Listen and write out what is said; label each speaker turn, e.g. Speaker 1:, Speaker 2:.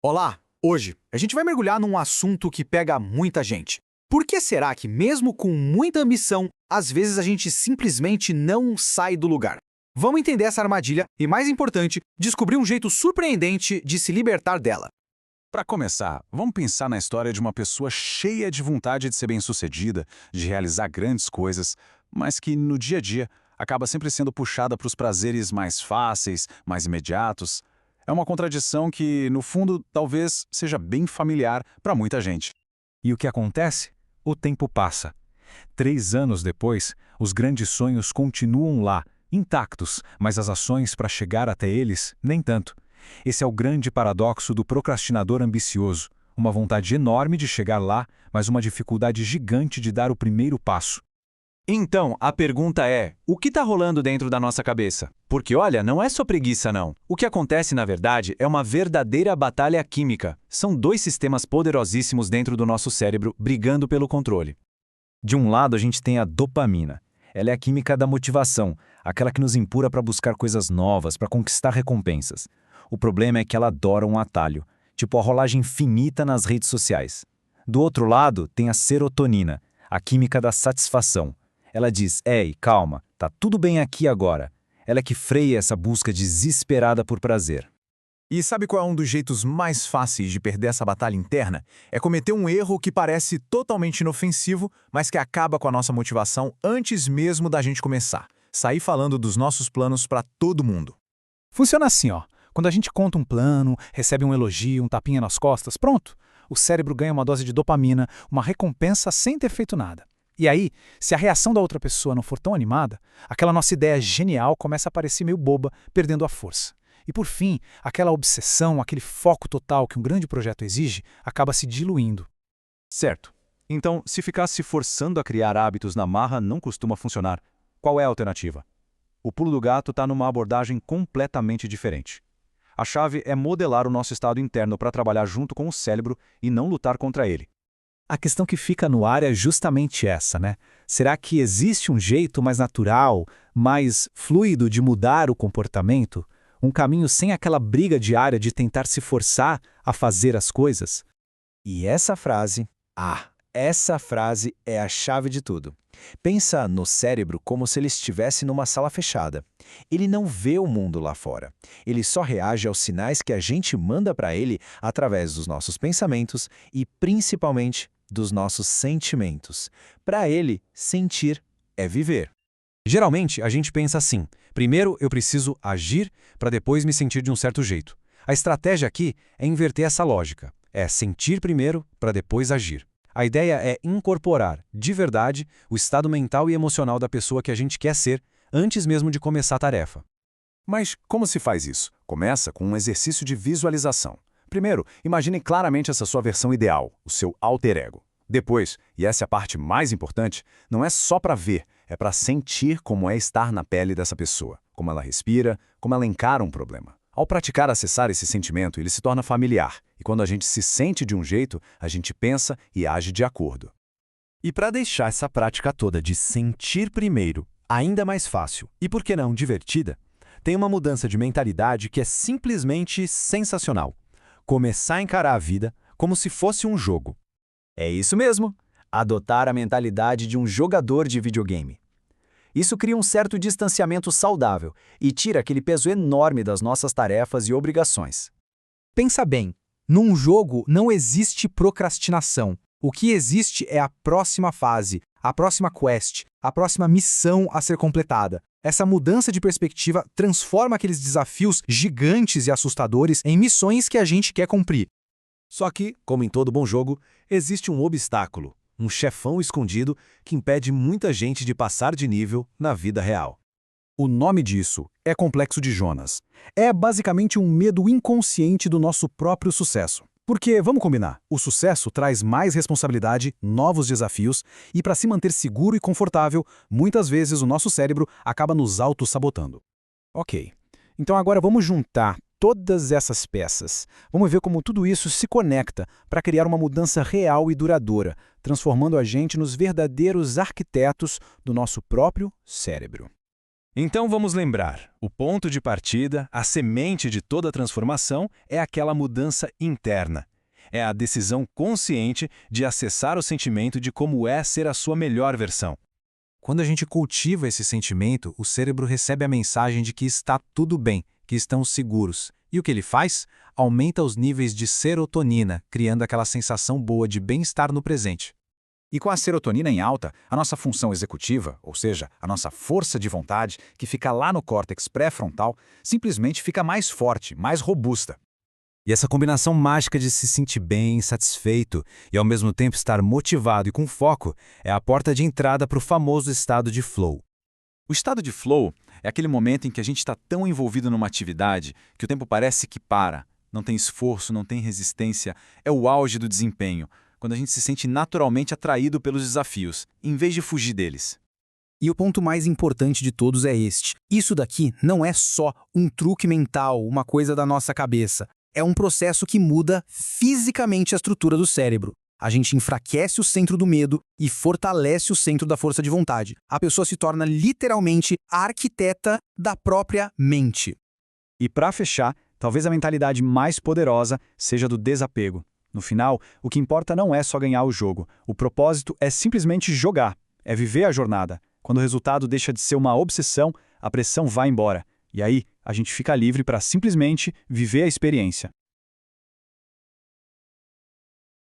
Speaker 1: Olá! Hoje, a gente vai mergulhar num assunto que pega muita gente. Por que será que, mesmo com muita ambição, às vezes a gente simplesmente não sai do lugar? Vamos entender essa armadilha e, mais importante, descobrir um jeito surpreendente de se libertar dela.
Speaker 2: Para começar, vamos pensar na história de uma pessoa cheia de vontade de ser bem-sucedida, de realizar grandes coisas, mas que, no dia a dia, acaba sempre sendo puxada para os prazeres mais fáceis, mais imediatos. É uma contradição que, no fundo, talvez seja bem familiar para muita gente.
Speaker 3: E o que acontece? O tempo passa. 3 anos depois, os grandes sonhos continuam lá, intactos, mas as ações para chegar até eles, nem tanto. Esse é o grande paradoxo do procrastinador ambicioso. Uma vontade enorme de chegar lá, mas uma dificuldade gigante de dar o primeiro passo.
Speaker 4: Então, a pergunta é, o que está rolando dentro da nossa cabeça? Porque olha, não é só preguiça não. O que acontece na verdade é uma verdadeira batalha química. São dois sistemas poderosíssimos dentro do nosso cérebro brigando pelo controle.
Speaker 3: De um lado, a gente tem a dopamina. Ela é a química da motivação, aquela que nos empurra para buscar coisas novas, para conquistar recompensas. O problema é que ela adora um atalho, tipo a rolagem infinita nas redes sociais. Do outro lado, tem a serotonina, a química da satisfação. Ela diz, ei, calma, tá tudo bem aqui agora. Ela é que freia essa busca desesperada por prazer.
Speaker 2: E sabe qual é um dos jeitos mais fáceis de perder essa batalha interna? É cometer um erro que parece totalmente inofensivo, mas que acaba com a nossa motivação antes mesmo da gente começar. Sair falando dos nossos planos para todo mundo.
Speaker 5: Funciona assim, ó. Quando a gente conta um plano, recebe um elogio, um tapinha nas costas, pronto. O cérebro ganha uma dose de dopamina, uma recompensa sem ter feito nada. E aí, se a reação da outra pessoa não for tão animada, aquela nossa ideia genial começa a parecer meio boba, perdendo a força. E por fim, aquela obsessão, aquele foco total que um grande projeto exige, acaba se diluindo.
Speaker 4: Certo. Então, se ficar se forçando a criar hábitos na marra não costuma funcionar. Qual é a alternativa? O pulo do gato está numa abordagem completamente diferente. A chave é modelar o nosso estado interno para trabalhar junto com o cérebro e não lutar contra ele.
Speaker 5: A questão que fica no ar é justamente essa, né? Será que existe um jeito mais natural, mais fluido de mudar o comportamento? Um caminho sem aquela briga diária de tentar se forçar a fazer as coisas?
Speaker 6: E essa frase é a chave de tudo. Pensa no cérebro como se ele estivesse numa sala fechada. Ele não vê o mundo lá fora. Ele só reage aos sinais que a gente manda para ele através dos nossos pensamentos e, principalmente, dos nossos sentimentos. Para ele, sentir é viver.
Speaker 3: Geralmente, a gente pensa assim, primeiro eu preciso agir para depois me sentir de um certo jeito. A estratégia aqui é inverter essa lógica. É sentir primeiro para depois agir. A ideia é incorporar, de verdade, o estado mental e emocional da pessoa que a gente quer ser antes mesmo de começar a tarefa.
Speaker 2: Mas como se faz isso? Começa com um exercício de visualização. Primeiro, imagine claramente essa sua versão ideal, o seu alter ego. Depois, e essa é a parte mais importante, não é só para ver, é para sentir como é estar na pele dessa pessoa, como ela respira, como ela encara um problema. Ao praticar acessar esse sentimento, ele se torna familiar, e quando a gente se sente de um jeito, a gente pensa e age de acordo.
Speaker 7: E para deixar essa prática toda de sentir primeiro ainda mais fácil e, por que não, divertida, tem uma mudança de mentalidade que é simplesmente sensacional. Começar a encarar a vida como se fosse um jogo.
Speaker 6: É isso mesmo, adotar a mentalidade de um jogador de videogame. Isso cria um certo distanciamento saudável e tira aquele peso enorme das nossas tarefas e obrigações.
Speaker 5: Pensa bem, num jogo não existe procrastinação. O que existe é a próxima fase, a próxima quest, a próxima missão a ser completada. Essa mudança de perspectiva transforma aqueles desafios gigantes e assustadores em missões que a gente quer cumprir.
Speaker 7: Só que, como em todo bom jogo, existe um obstáculo, um chefão escondido que impede muita gente de passar de nível na vida real.
Speaker 2: O nome disso é Complexo de Jonas.
Speaker 1: É basicamente um medo inconsciente do nosso próprio sucesso. Porque, vamos combinar, o sucesso traz mais responsabilidade, novos desafios, e para se manter seguro e confortável, muitas vezes o nosso cérebro acaba nos auto-sabotando. Ok, então agora vamos juntar todas essas peças. Vamos ver como tudo isso se conecta para criar uma mudança real e duradoura, transformando a gente nos verdadeiros arquitetos do nosso próprio cérebro.
Speaker 4: Então vamos lembrar, o ponto de partida, a semente de toda transformação é aquela mudança interna. É a decisão consciente de acessar o sentimento de como é ser a sua melhor versão.
Speaker 1: Quando a gente cultiva esse sentimento, o cérebro recebe a mensagem de que está tudo bem, que estão seguros. E o que ele faz? Aumenta os níveis de serotonina, criando aquela sensação boa de bem-estar no presente.
Speaker 3: E com a serotonina em alta, a nossa função executiva, ou seja, a nossa força de vontade, que fica lá no córtex pré-frontal, simplesmente fica mais forte, mais robusta.
Speaker 1: E essa combinação mágica de se sentir bem, satisfeito e ao mesmo tempo estar motivado e com foco é a porta de entrada para o famoso estado de flow.
Speaker 4: O estado de flow é aquele momento em que a gente está tão envolvido numa atividade que o tempo parece que para. Não tem esforço, não tem resistência, é o auge do desempenho, quando a gente se sente naturalmente atraído pelos desafios, em vez de fugir deles.
Speaker 8: E o ponto mais importante de todos é este. Isso daqui não é só um truque mental, uma coisa da nossa cabeça. É um processo que muda fisicamente a estrutura do cérebro. A gente enfraquece o centro do medo e fortalece o centro da força de vontade. A pessoa se torna literalmente a arquiteta da própria mente.
Speaker 4: E para fechar, talvez a mentalidade mais poderosa seja do desapego. No final, o que importa não é só ganhar o jogo. O propósito é simplesmente jogar, é viver a jornada. Quando o resultado deixa de ser uma obsessão, a pressão vai embora. E aí, a gente fica livre para simplesmente viver a experiência.